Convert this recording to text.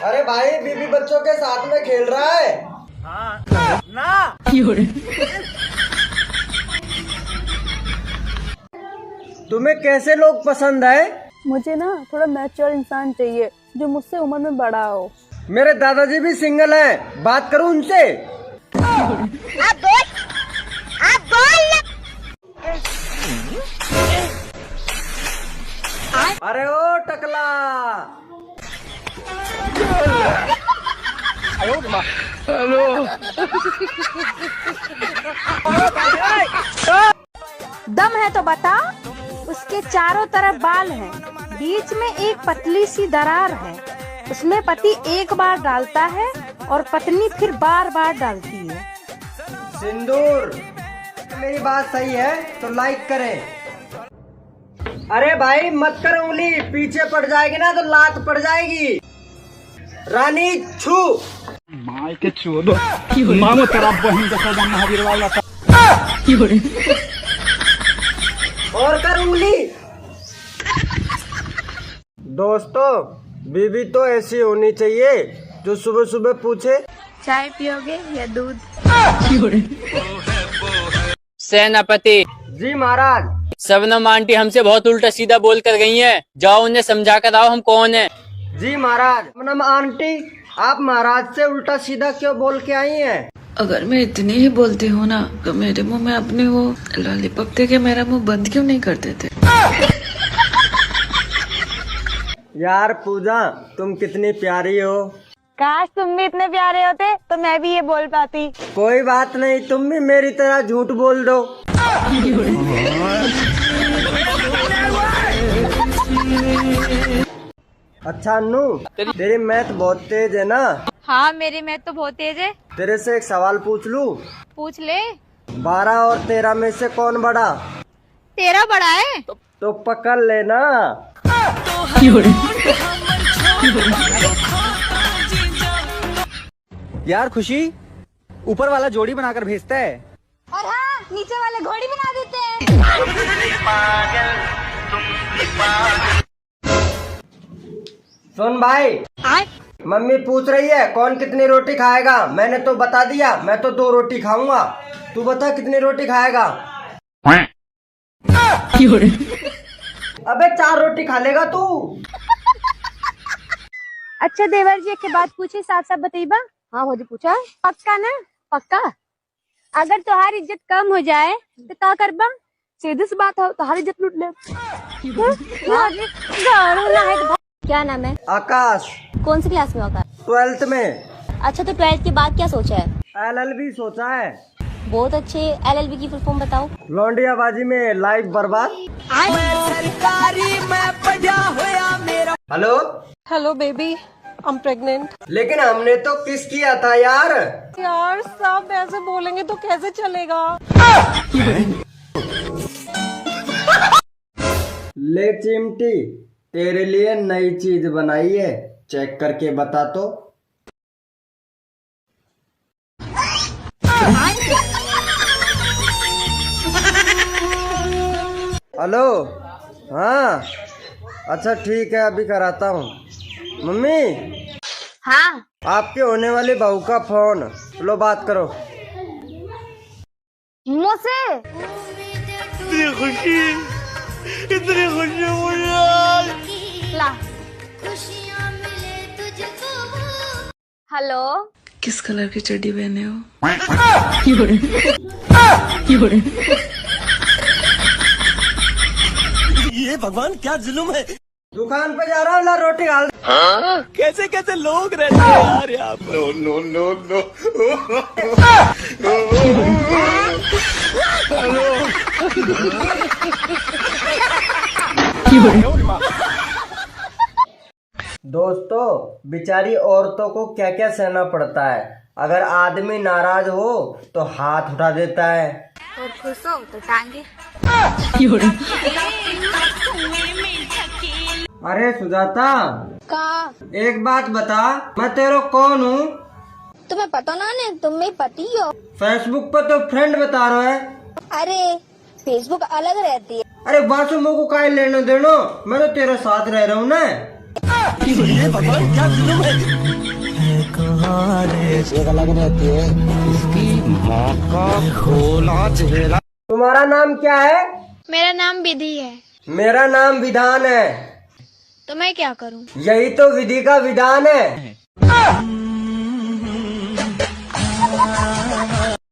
अरे भाई बीबी बच्चों के साथ में खेल रहा है। हाँ ना। तुम्हें कैसे लोग पसंद है? मुझे ना थोड़ा मैच्योर इंसान चाहिए जो मुझसे उम्र में बड़ा हो। मेरे दादाजी भी सिंगल हैं, बात करूं उनसे? आप बोल। अरे ओ टकला। हेलो। दम है तो बता। उसके चारों तरफ बाल हैं, बीच में एक पतली सी दरार है। उसमें पति एक बार डालता है और पत्नी फिर बार बार डालती है। सिंदूर, मेरी बात सही है तो लाइक करें। अरे भाई मत कर उंगली, पीछे पड़ जाएगी ना तो लात पड़ जाएगी। रानी छू। माय के छू दो। मामो तेरा बहन जैसा जानना हबीर वाला था। और कर उंगली। दोस्तों, बीवी तो ऐसी होनी चाहिए जो सुबह सुबह पूछे चाय पियोगे या दूध? सेनापति जी महाराज। शबनम आंटी हमसे बहुत उल्टा सीधा बोल कर गई हैं। जाओ उन्हें समझा कर आओ हम कौन हैं। जी महाराज। शबनम आंटी, आप महाराज से उल्टा सीधा क्यों बोल के आई हैं? अगर मैं इतनी ही बोलती हूँ ना तो मेरे मुंह में अपने वो लॉलीपॉप दे के मेरा मुंह बंद क्यों नहीं कर देते? यार पूजा, तुम कितनी प्यारी हो। काश तुम भी इतने प्यारे होते तो मैं भी ये बोल पाती। कोई बात नहीं, तुम भी मेरी तरह झूठ बोल दो। अच्छा अन्नू, तेरी मैथ बहुत तेज है ना? हाँ मेरी मैथ तो बहुत तेज है। तेरे से एक सवाल पूछ लूं? पूछ ले। 12 और 13 में से कौन बड़ा? 13 बड़ा है। तो पकड़ लेना। यार खुशी, ऊपर वाला जोड़ी बनाकर भेजता है। और हाँ, नीचे वाले घोड़ी बना देते हैं। सुन भाई, मम्मी पूछ रही है कौन कितनी रोटी खाएगा। मैंने तो बता दिया, मैं तो 2 रोटी खाऊंगा। तू बता कितनी रोटी खाएगा? अबे 4 रोटी खा लेगा तू। अच्छा देवर जी, एक बात पूछे, साफ साफ बताइबा। हाँ भौजी पूछा। पक्का ना? पक्का। अगर तुम्हारी इज्जत कम हो जाए तो क्या करबा? सीधी सी बात है, तुम्हारी इज्जत लूट ले। क्या नाम है? आकाश। कौन सी क्लास में होगा? 12th में। अच्छा तो 12th के बाद क्या सोचा है? LLB सोचा है। बहुत अच्छे। LLB की फुल फॉर्म बताओ। लौंडियाबाजी में लाइफ बर्बाद। Hello. Hello baby, I am pregnant. लेकिन हमने तो किस किया था यार। यार सब ऐसे बोलेंगे तो कैसे चलेगा? ले चिमटी, तेरे लिए नई चीज बनाई है, चेक करके बता तो। हेलो। हाँ अच्छा ठीक है, अभी कराता हूँ। मम्मी। हाँ। आपके होने वाली बहू का फोन। लो बात करो। मुझसे इतनी खुशी ला। हेलो। किस कलर की चड्डी पहने हो? ये भगवान क्या जुल्म है। दुकान पे जा रहा हूँ, ला रोटी डाल। कैसे कैसे लोग रहते हैं यार यहाँ पर। नो नो नो दोस्तों, बेचारी औरतों को क्या क्या सहना पड़ता है। अगर आदमी नाराज हो तो हाथ उठा देता है, और खुश हो तो टांगे। अरे सुजाता, का एक बात बता, मैं तेरा कौन हूँ? तुम्हें पता ना ने, तुम मेरी पति हो। फेसबुक पर तो फ्रेंड बता रहा है। अरे फेसबुक अलग रहती है। अरे बासु मुझको काहे लेने देनो, मैं तो तेरे साथ रह रहा हूँ ना। तुम्हारा नाम क्या है? मेरा नाम विधि है। मेरा नाम विधान है। तो मैं क्या करूं? यही तो विधि का विधान है।